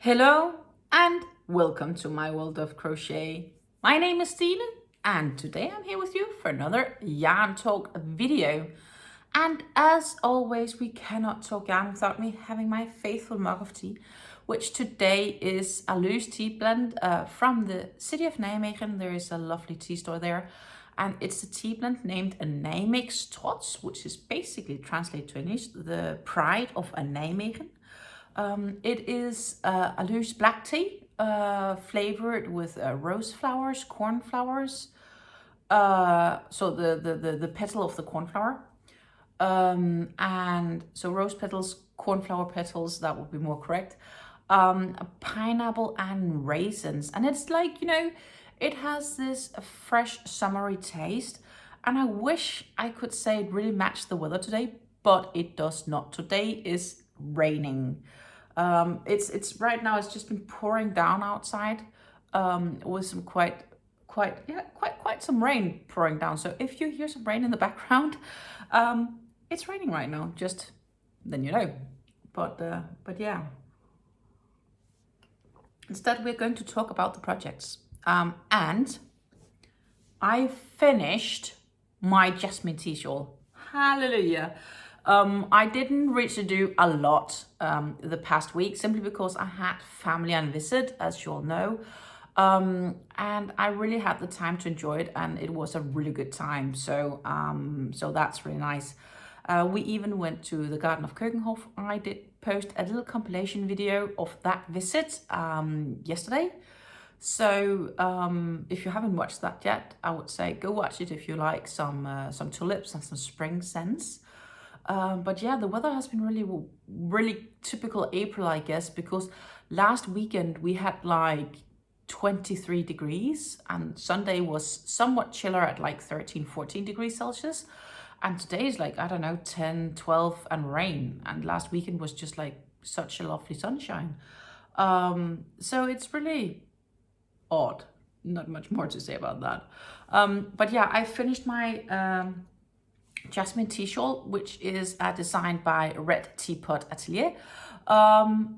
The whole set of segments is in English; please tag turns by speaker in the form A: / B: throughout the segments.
A: Hello and welcome to my world of crochet. My name is Stine and today I'm here with you for another yarn talk video. And as always, we cannot talk yarn without me having my faithful mug of tea, which today is a loose tea blend from the city of Nijmegen. There is a lovely tea store there, and it's a tea blend named Nijmeeg's Trots, which is basically translated to English, the pride of a Nijmegen. It is a loose black tea flavored with rose flowers, cornflowers, so the petal of the cornflower. And so rose petals, cornflower petals, that would be more correct. Pineapple and raisins. And it's like, you know, it has this fresh summery taste. And I wish I could say it really matched the weather today, but it does not. Today is raining. It's right now, it's just been pouring down outside, with some quite some rain pouring down. So if you hear some rain in the background, it's raining right now, just then you know. But yeah. Instead, we're going to talk about the projects. And I finished my JasmineTea Shawl. Hallelujah. I didn't reach to do a lot the past week, simply because I had family on visit, as you all know. And I really had the time to enjoy it, and it was a really good time. So that's really nice. We even went to the Garden of Keukenhof. I did post a little compilation video of that visit yesterday. So if you haven't watched that yet, I would say go watch it if you like some tulips and some spring scents. But yeah, the weather has been really typical April, I guess, because last weekend we had like 23 degrees and Sunday was somewhat chiller at like 13-14 degrees Celsius. And today is like, I don't know, 10, 12 and rain. And last weekend was just like such a lovely sunshine. So it's really odd. Not much more to say about that. But yeah, I finished my JasmineTea Shawl, which is designed by RedTeapotAtelier.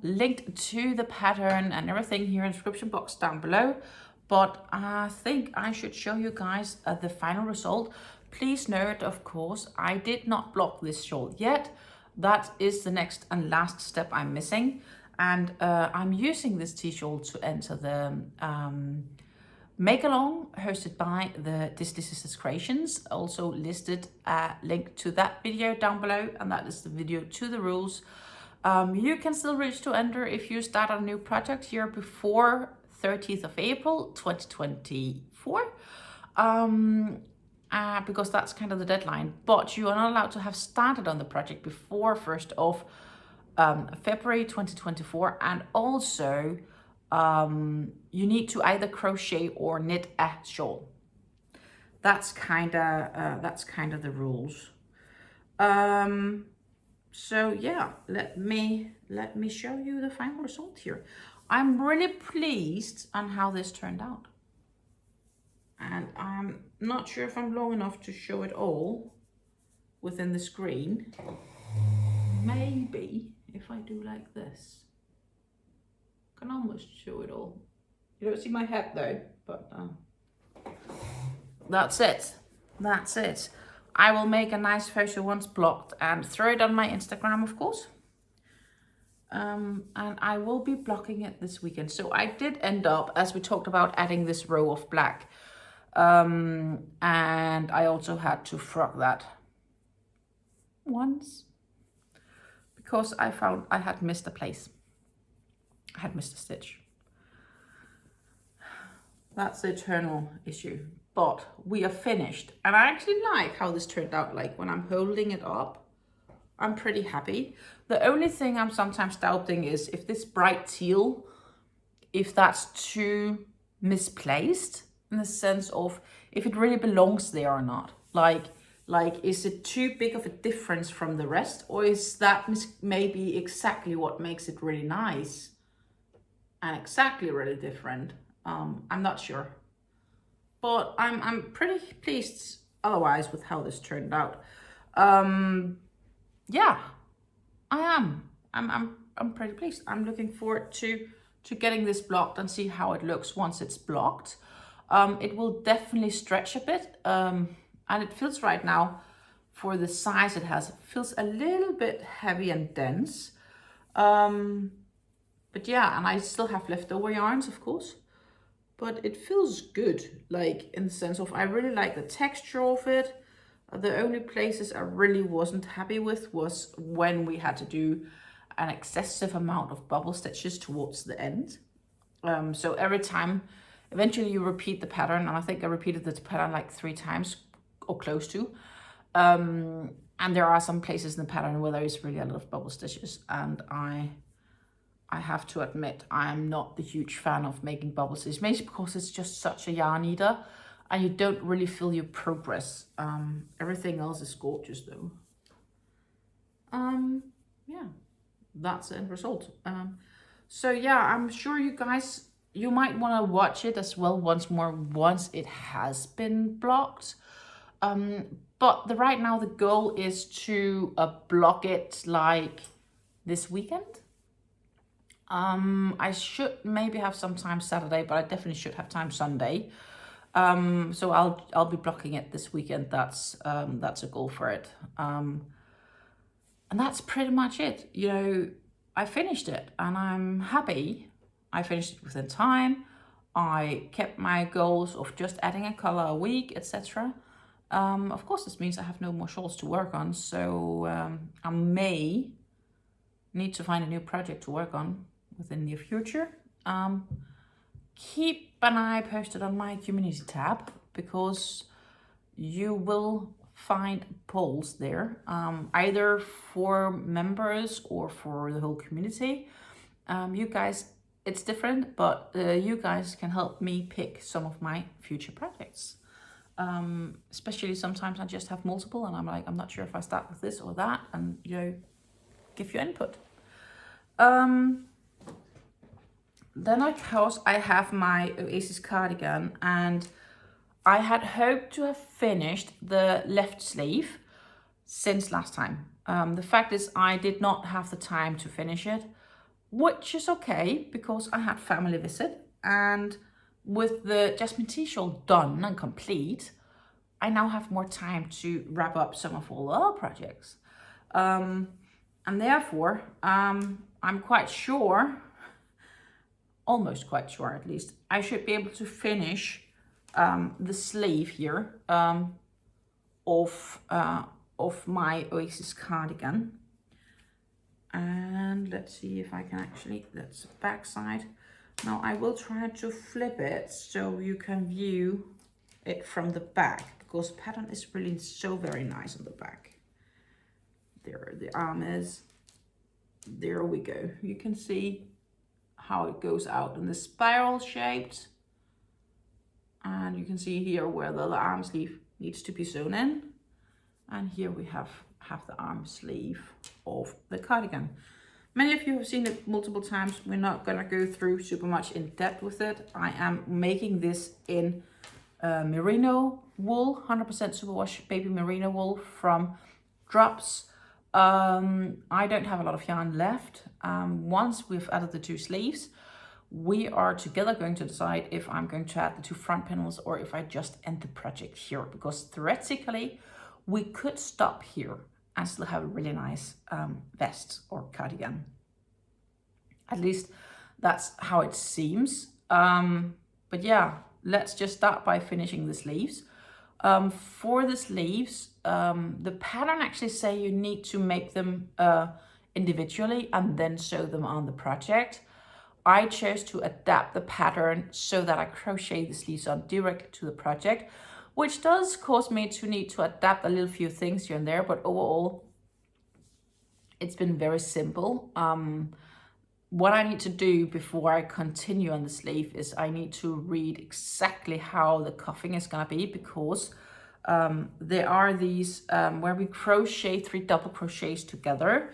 A: Linked to the pattern and everything here in the description box down below. But I think I should show you guys the final result. Please note, of course, I did not block this shawl yet. That is the next and last step I'm missing. And I'm using this tea shawl to enter the Make Along hosted by the Disley Sisterz Creationz. Also listed a link to that video down below, and that is the video to the rules. You can still reach to enter if you start a new project here before 30th of April 2024. Because that's kind of the deadline, but you are not allowed to have started on the project before 1st of February 2024. And also you need to either crochet or knit a shawl. That's kind of the rules. So yeah, let me show you the final result here. I'm really pleased on how this turned out. And I'm not sure if I'm long enough to show it all within the screen. Maybe if I do like this, I can almost show it all. You don't see my head though, but that's it. That's it. I will make a nice photo once blocked and throw it on my Instagram, of course. And I will be blocking it this weekend. So I did end up, as we talked about, adding this row of black. And I also had to frock that once because I found I had missed a place. I had missed a stitch. That's the eternal issue, but we are finished. And I actually like how this turned out. Like when I'm holding it up, I'm pretty happy. The only thing I'm sometimes doubting is if this bright teal, if that's too misplaced, in the sense of if it really belongs there or not. Like is it too big of a difference from the rest, or is that maybe exactly what makes it really nice and exactly really different? I'm not sure, but I'm pretty pleased otherwise with how this turned out. Yeah, I am. I'm pretty pleased. I'm looking forward to to getting this blocked and see how it looks once it's blocked. It will definitely stretch a bit, and it feels right now, for the size it has, it feels a little bit heavy and dense. But yeah, and I still have leftover yarns, of course, but it feels good, like in the sense of I really like the texture of it. The only places I really wasn't happy with was when we had to do an excessive amount of bubble stitches towards the end. So every time, eventually you repeat the pattern, and I think I repeated the pattern like 3 times or close to. And there are some places in the pattern where there is really a lot of bubble stitches, and I have to admit I am not the huge fan of making bubble stitches, mainly because it's just such a yarn eater and you don't really feel your progress. Everything else is gorgeous though. Yeah, that's the end result. So yeah, I'm sure you guys, you might want to watch it as well once more once it has been blocked. But right now the goal is to block it like this weekend. I should maybe have some time Saturday, but I definitely should have time Sunday. So I'll be blocking it this weekend. That's a goal for it. And that's pretty much it. You know, I finished it and I'm happy. I finished it within time. I kept my goals of just adding a color a week, etc. Of course, this means I have no more shawls to work on, so I may need to find a new project to work on within the near future. Keep an eye posted on my community tab, because you will find polls there, either for members or for the whole community. You guys, it's different, but you guys can help me pick some of my future projects. Especially sometimes I just have multiple and I'm like, I'm not sure if I start with this or that, and you know, give your input. Then of course I have my Oasis cardigan, and I had hoped to have finished the left sleeve since last time. The fact is I did not have the time to finish it, which is okay because I had family visit, and with the JasmineTea Shawl done and complete, I now have more time to wrap up some of all the other projects. And therefore, I'm quite sure, almost quite sure at least, I should be able to finish the sleeve here of my Oasis cardigan. And let's see if I can actually, that's the back side. Now I will try to flip it so you can view it from the back, because the pattern is really so very nice on the back. There the arm is. There we go. You can see how it goes out in the spiral shaped. And you can see here where the arm sleeve needs to be sewn in. And here we have the arm sleeve of the cardigan. Many of you have seen it multiple times. We're not gonna go through super much in depth with it. I am making this in merino wool, 100% superwash baby merino wool from Drops. I don't have a lot of yarn left. Once we've added the 2 sleeves, we are together going to decide if I'm going to add the 2 front panels or if I just end the project here, because theoretically we could stop here and still have a really nice vest or cardigan. At least that's how it seems. But yeah, let's just start by finishing the sleeves. For the sleeves, the pattern actually say you need to make them individually and then sew them on the project. I chose to adapt the pattern so that I crochet the sleeves on directly to the project, which does cause me to need to adapt a little few things here and there, but overall it's been very simple. What I need to do before I continue on the sleeve is I need to read exactly how the cuffing is gonna be, because there are these where we crochet 3 double crochets together,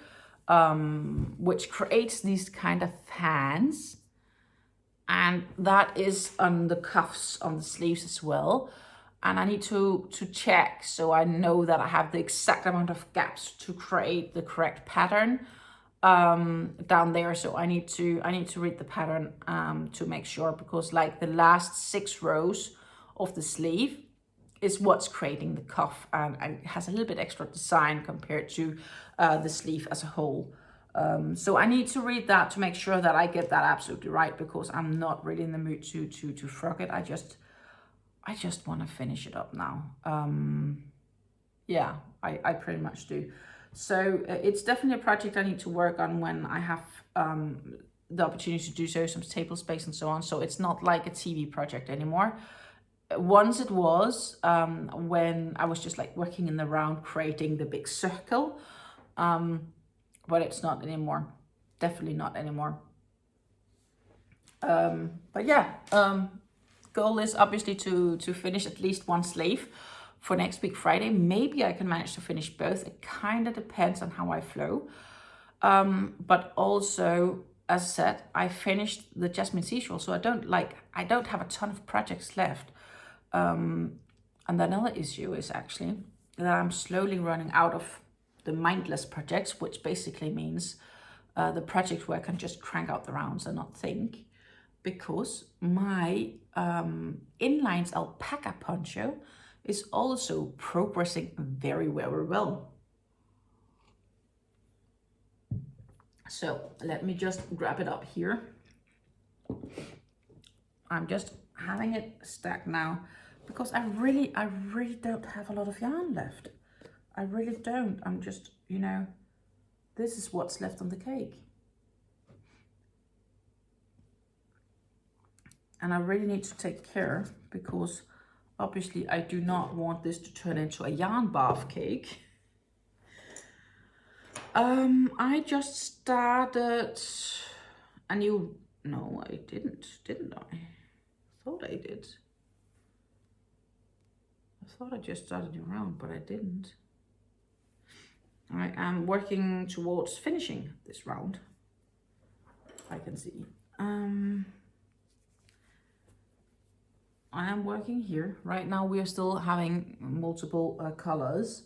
A: which creates these kind of fans, and that is on the cuffs on the sleeves as well. And I need to check so I know that I have the exact amount of gaps to create the correct pattern. down there, so I need to read the pattern to make sure, because like the last 6 rows of the sleeve is what's creating the cuff, and it has a little bit extra design compared to the sleeve as a whole. So I need to read that to make sure that I get that absolutely right, because I'm not really in the mood to frock it. I just want to finish it up now. Yeah, I pretty much do. So it's definitely a project I need to work on when I have the opportunity to do so, some table space and so on. So it's not like a TV project anymore. Once it was, when I was just like working in the round, creating the big circle, but it's not anymore. Definitely not anymore. But yeah, goal is obviously to finish at least one sleeve for next week Friday. Maybe I can manage to finish both. It kind of depends on how I flow. But also, as I said, I finished the JasmineTea Shawl, so I don't have a ton of projects left. And another issue is actually that I'm slowly running out of the mindless projects, which basically means the project where I can just crank out the rounds and not think, because my In-Lines Alpaca Poncho is also progressing very, very well. So let me just grab it up here. I'm just having it stacked now because I really don't have a lot of yarn left. I really don't. I'm just, you know, this is what's left on the cake. And I really need to take care, because obviously I do not want this to turn into a yarn bath cake. I just started a new, no, I didn't I? Thought I did. I thought I just started a round, but I didn't. I am working towards finishing this round, I can see. I am working here. Right now we are still having multiple colors.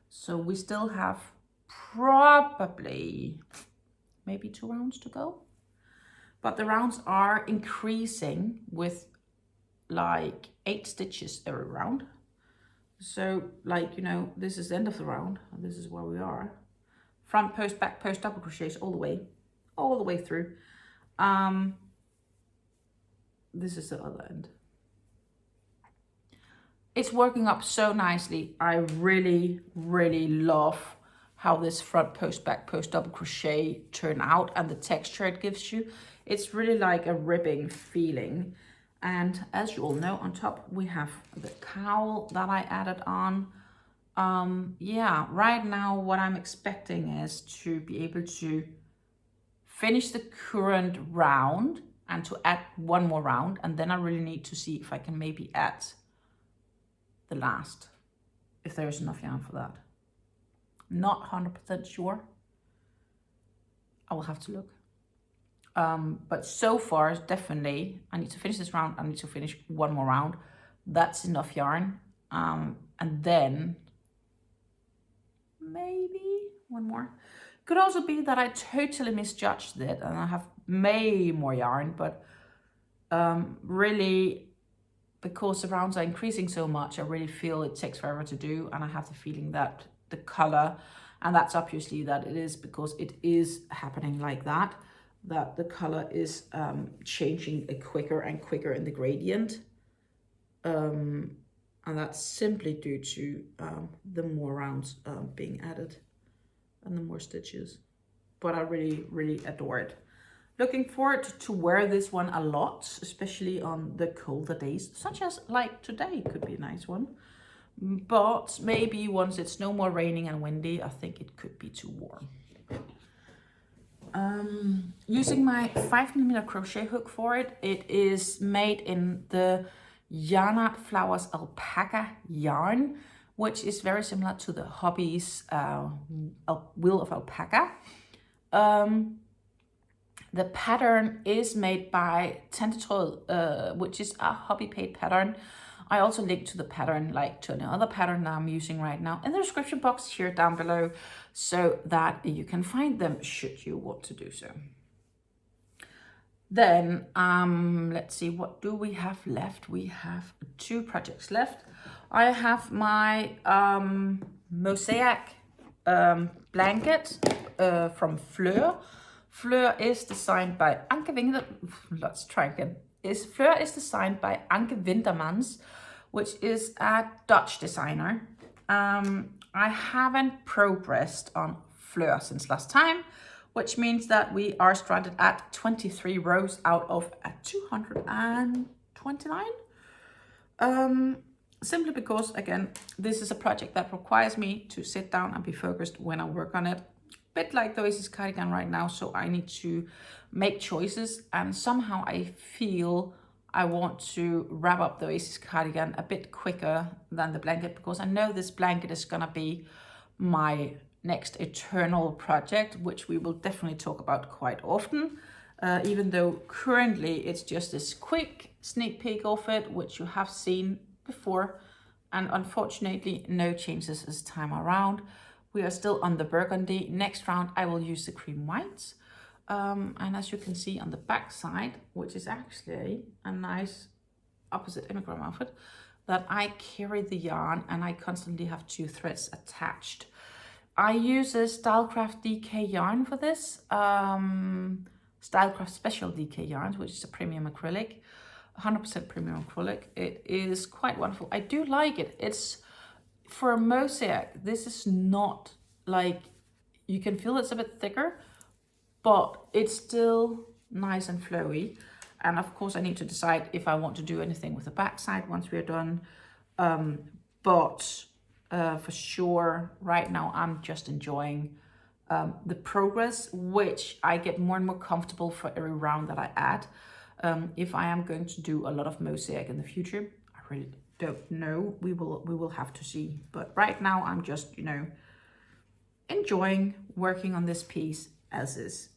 A: So we still have probably maybe 2 rounds to go. But the rounds are increasing with like 8 stitches every round. So like, you know, this is the end of the round. And this is where we are. Front post, back post, double crochets all the way through. This is the other end. It's working up so nicely. I really, really love how this front post, back post, double crochet turn out, and the texture it gives you. It's really like a ribbing feeling. And as you all know, on top we have the cowl that I added on. Yeah, right now what I'm expecting is to be able to finish the current round and to add 1 more round. And then I really need to see if I can maybe add the last, if there is enough yarn for that. Not 100% sure. I will have to look. But so far, definitely, I need to finish this round. I need to finish 1 more round. That's enough yarn. And then maybe 1 more. Could also be that I totally misjudged it and I have way more yarn, but really, because the rounds are increasing so much, I really feel it takes forever to do, and I have the feeling that the color, and that's obviously that it is because it is happening like that, that the color is changing quicker and quicker in the gradient, and that's simply due to the more rounds being added and the more stitches. But I really, really adore it. Looking forward to wear this one a lot, especially on the colder days, such as like today could be a nice one. But maybe once it's no more raining and windy, I think it could be too warm. Using my 5mm crochet hook for it. It is made in the Yarn Art Flowers alpaca yarn, which is very similar to the Hobbie's Will of Alpaca. The pattern is made by Tante Traad, which is a Hobbii paid pattern. I also link to the pattern, like to another pattern that I'm using right now in the description box here down below, so that you can find them should you want to do so. Then let's see, what do we have left? We have 2 projects left. I have my Mosaic blanket from Fleur. Fleur is designed by Anke Fleur is designed by Anke Wintermans, which is a Dutch designer. I haven't progressed on Fleur since last time, which means that we are stranded at 23 rows out of 229. Simply because, again, this is a project that requires me to sit down and be focused when I work on it. Bit like the Oasis Cardigan right now, so I need to make choices, and somehow I feel I want to wrap up the Oasis Cardigan a bit quicker than the blanket, because I know this blanket is gonna be my next eternal project, which we will definitely talk about quite often, even though currently it's just this quick sneak peek of it, which you have seen before, and unfortunately no changes this time around. We are still on the burgundy. Next round I will use the cream whites, and as you can see on the back side, which is actually a nice opposite immigrant outfit, that I carry the yarn and I constantly have 2 threads attached. I use a Stylecraft DK yarn for this, Stylecraft Special DK yarns, which is a premium acrylic, 100% premium acrylic. It is quite wonderful. I do like it. It's for a mosaic. This is not like, you can feel it's a bit thicker, but it's still nice and flowy. And of course I need to decide if I want to do anything with the back side once we're done. For sure, right now I'm just enjoying the progress, which I get more and more comfortable for every round that I add. If I am going to do a lot of mosaic in the future, I really don't know. We will have to see. But right now I'm just, you know, enjoying working on this piece as is.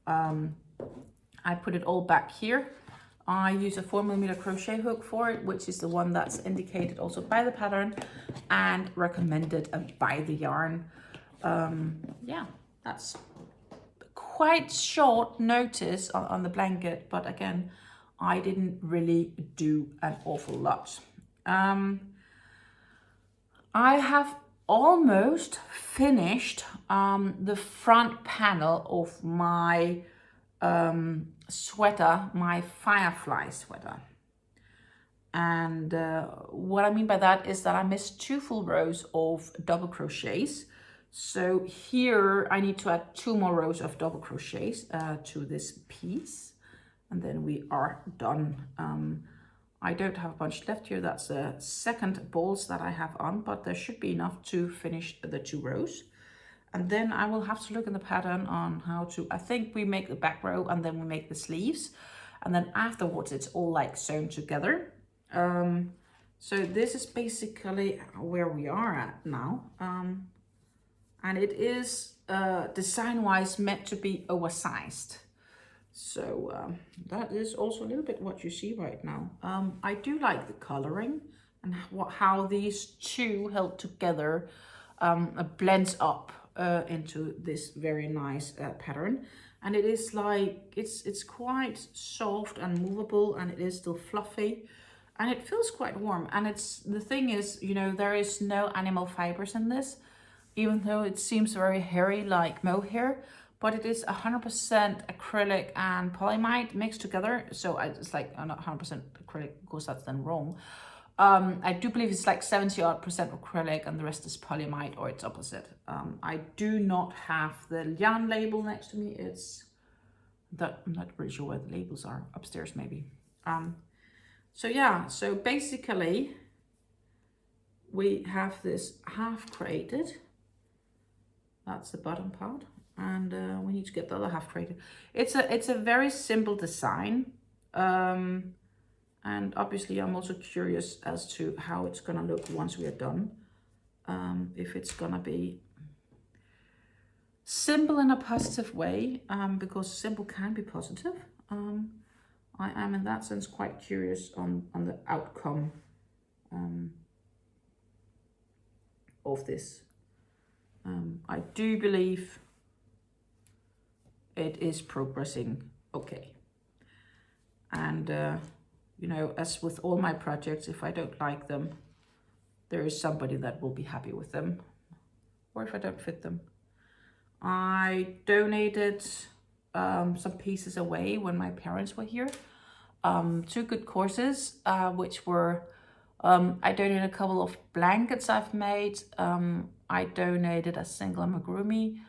A: I put it all back here. I use a 4mm crochet hook for it, which is the one that's indicated also by the pattern and recommended by the yarn. Yeah, that's quite short notice on the blanket, but again, I didn't really do an awful lot. I have almost finished the front panel of my sweater, my Firefly sweater. And what I mean by that is that I missed 2 full rows of double crochets. So here I need to add 2 more rows of double crochets to this piece, and then we are done. I don't have a bunch left here. That's the second balls that I have on, but there should be enough to finish the 2 rows. And then I will have to look in the pattern on how to, I think we make the back row and then we make the sleeves. And then afterwards it's all like sewn together. So this is basically where we are at now. And it is design-wise meant to be oversized. So that is also a little bit what you see right now. I do like the coloring and how these 2 held together blends up into this very nice pattern. And it is like, it's quite soft and movable, and it is still fluffy, and it feels quite warm. And it's, the thing is, you know, there is no animal fibers in this, even though it seems very hairy like mohair, but it is 100% acrylic and polyamide mixed together. So it's like, not 100% acrylic, because that's then wrong. I do believe it's like 70% acrylic and the rest is polyamide, or it's opposite. I do not have the yarn label next to me. It's that, I'm not really sure where the labels are, upstairs maybe. So yeah, so basically we have this half created. That's the bottom part, and we need to get the other half created. It's a very simple design. And obviously I'm also curious as to how it's gonna look once we are done. If it's gonna be simple in a positive way, because simple can be positive. I am in that sense quite curious on the outcome of this. I do believe it is progressing okay. And you know, as with all my projects, if I don't like them, there is somebody that will be happy with them, or if I don't fit them. I donated some pieces away when my parents were here. 2 good courses, which were, I donated a couple of blankets I've made. I donated a single amigurumi,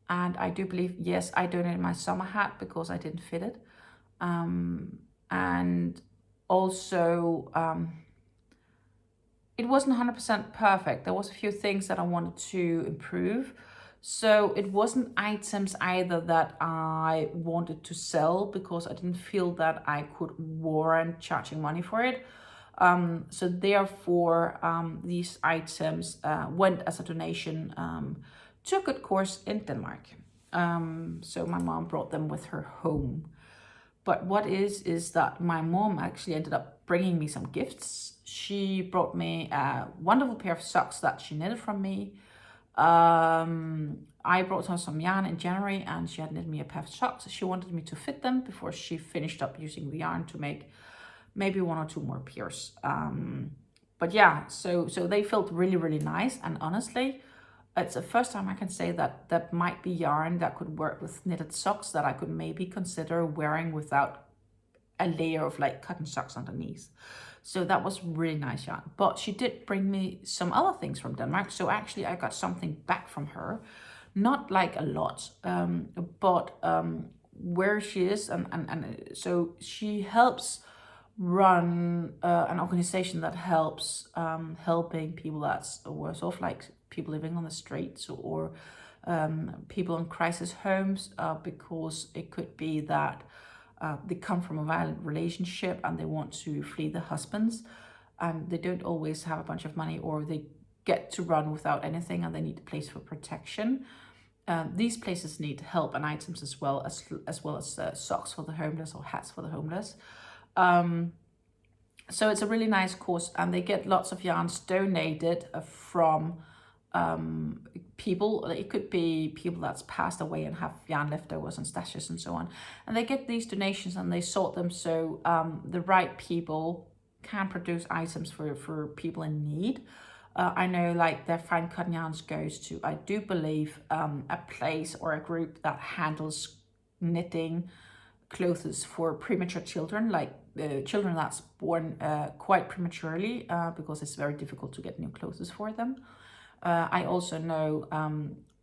A: and I do believe, yes, I donated my summer hat because I didn't fit it. And also, it wasn't 100% perfect. There was a few things that I wanted to improve. So it wasn't items either that I wanted to sell because I didn't feel that I could warrant charging money for it. So therefore, these items went as a donation to a good course in Denmark. So my mom brought them with her home. But what is that my mom actually ended up bringing me some gifts. She brought me a wonderful pair of socks that she knitted from me. I brought her some yarn in January, and she had knitted me a pair of socks. She wanted me to fit them before she finished up using the yarn to make maybe 1 or 2 more pairs. But yeah, so they felt really, really nice. And honestly, it's the first time I can say that that might be yarn that could work with knitted socks that I could maybe consider wearing without a layer of like cotton socks underneath. So that was really nice yarn. But she did bring me some other things from Denmark. So actually I got something back from her. Not like a lot, but where she is, and so she helps run an organization that helps helping people that's worse off, like people living on the streets or people in crisis homes, because it could be that they come from a violent relationship and they want to flee the husbands, and they don't always have a bunch of money, or they get to run without anything and they need a place for protection. These places need help and items as well as socks for the homeless or hats for the homeless. So it's a really nice course, and they get lots of yarns donated from people. It could be people that's passed away and have yarn leftovers and stashes and so on. And they get these donations and they sort them so the right people can produce items for people in need. I know like their fine cotton yarns goes to, I do believe, a place or a group that handles knitting clothes for premature children, like children that's born quite prematurely, because it's very difficult to get new clothes for them. I also know,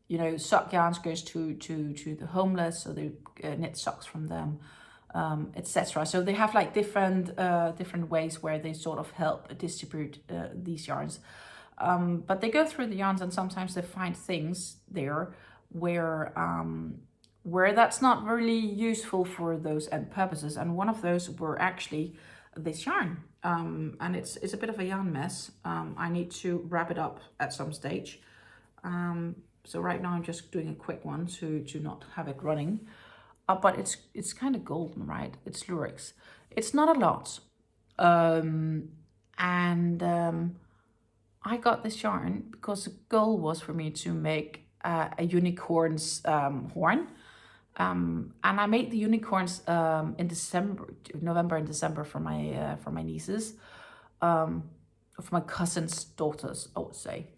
A: you know, sock yarns goes to the homeless, so they knit socks from them, etc. So they have like different ways where they sort of help distribute these yarns. But they go through the yarns and sometimes they find things there where that's not really useful for those end purposes. And one of those were actually this yarn. And it's a bit of a yarn mess. I need to wrap it up at some stage. So right now I'm just doing a quick one to not have it running. But it's kind of golden, right? It's lurex. It's not a lot. I got this yarn because the goal was for me to make a unicorn's horn. And I made the unicorns in November and December for my nieces, for my cousin's daughters, I would say.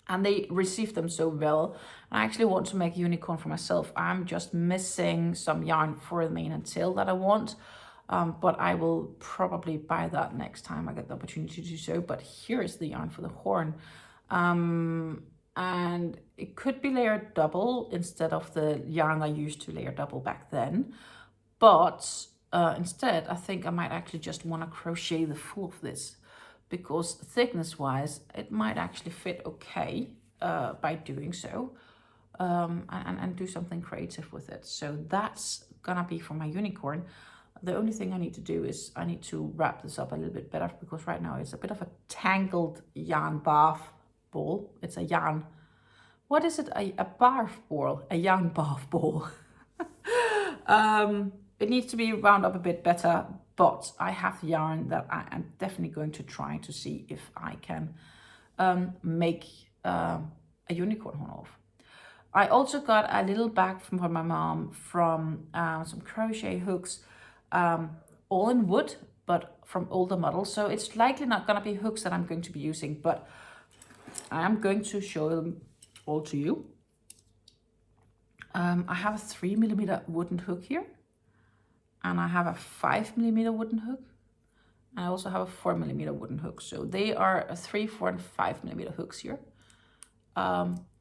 A: And they received them so well. I actually want to make a unicorn for myself. I'm just missing some yarn for the mane and tail that I want. But I will probably buy that next time I get the opportunity to do so. But here is the yarn for the horn. And it could be layered double instead of the yarn I used to layer double back then. But instead, I think I might actually just want to crochet the full of this, because thickness wise, it might actually fit okay by doing so, and do something creative with it. So that's gonna be for my unicorn. The only thing I need to do is I need to wrap this up a little bit better, because right now it's a bit of a tangled yarn bath ball. It's a yarn, what is it? A barf ball, a yarn bath ball. It needs to be wound up a bit better, but I have yarn that I am definitely going to try to see if I can make a unicorn horn of. I also got a little bag from my mom from some crochet hooks, all in wood, but from older models. So it's likely not gonna be hooks that I'm going to be using, but I am going to show them all to you. I have a 3mm wooden hook here, and I have a 5mm wooden hook. I also have a 4mm wooden hook. So they are a 3, 4, and 5mm hooks here.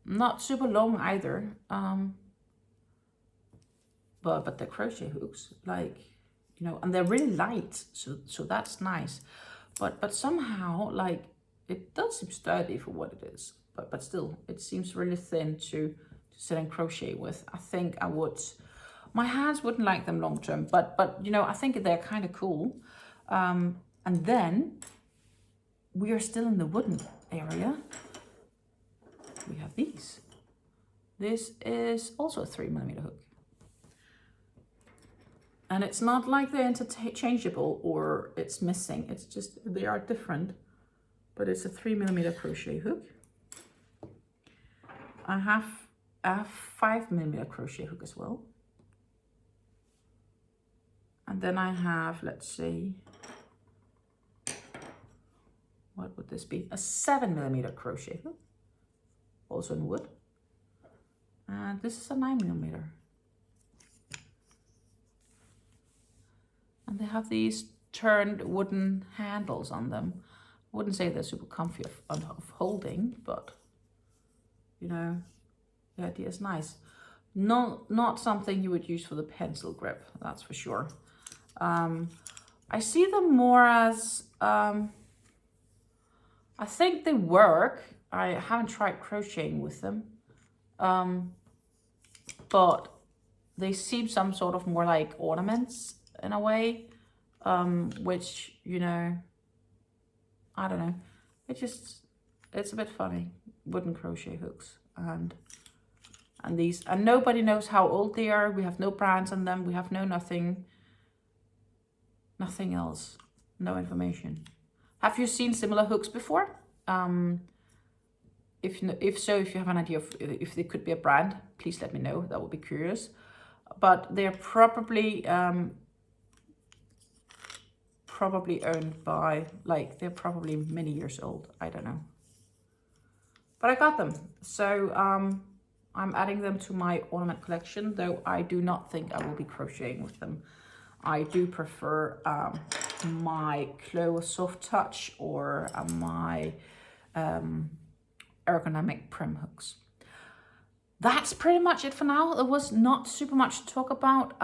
A: Not super long either, but they're crochet hooks, like, you know, and they're really light, so that's nice. But somehow, like, it does seem sturdy for what it is, but still, it seems really thin to sit and crochet with. I think I would, my hands wouldn't like them long term, but you know, I think they're kind of cool. And then we are still in the wooden area. We have these. This is also a 3mm hook. And it's not like they're interchangeable or it's missing. It's just, they are different, but it's a 3mm crochet hook. I have a 5mm crochet hook as well. And then I have, let's see, what would this be? A 7mm crochet hook, also in wood. And this is a 9mm. And they have these turned wooden handles on them. I wouldn't say they're super comfy of holding, but you know, the idea is nice. Not something you would use for the pencil grip, that's for sure. I see them more as, I think they work. I haven't tried crocheting with them, but they seem some sort of more like ornaments in a way, which, you know, I don't know. It's a bit funny. Wooden crochet hooks and these, and nobody knows how old they are. We have no brands on them. We have no nothing else, no information. Have you seen similar hooks before? If so, if you have an idea of if they could be a brand, please let me know. That would be curious. But they're probably owned by, like, they're probably many years old. I don't know. But I got them, so I'm adding them to my ornament collection. Though I do not think I will be crocheting with them. I do prefer my Chloe Soft Touch or my ergonomic prim hooks. That's pretty much it for now. There was not super much to talk about.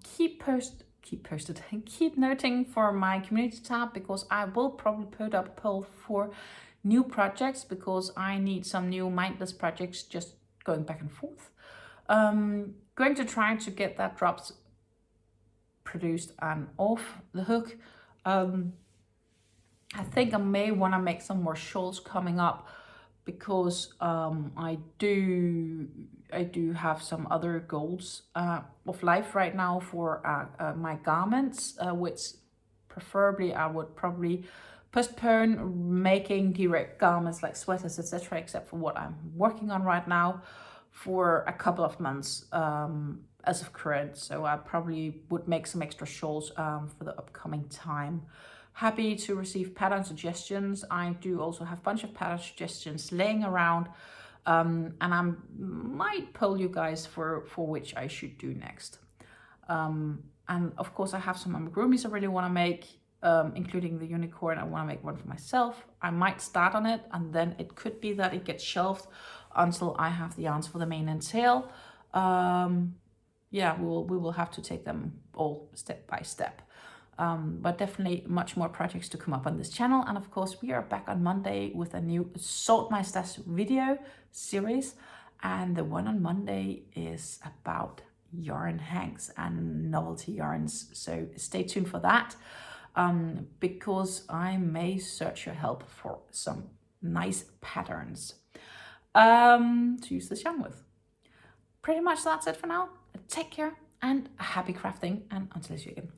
A: Keep posted and keep noting for my community tab, because I will probably put up a poll for new projects, because I need some new mindless projects just going back and forth. Going to try to get that drops produced and off the hook. I think I may want to make some more shawls coming up, because I do have some other goals of life right now for my garments, which preferably I would probably postpone making direct garments like sweaters, etc., except for what I'm working on right now, for a couple of months as of current. So I probably would make some extra shawls for the upcoming time. Happy to receive pattern suggestions. I do also have a bunch of pattern suggestions laying around, and I might poll you guys for which I should do next. And of course I have some amigurumis I really want to make, including the unicorn. I want to make one for myself. I might start on it, and then it could be that it gets shelved until I have the yarns for the mane and tail. Yeah, we will have to take them all step by step. But definitely much more projects to come up on this channel. And of course, we are back on Monday with a new Sort My Stash video series. And the one on Monday is about yarn hanks and novelty yarns. So stay tuned for that, because I may search your help for some nice patterns to use this yarn with. Pretty much that's it for now. Take care and happy crafting, and until I see you again.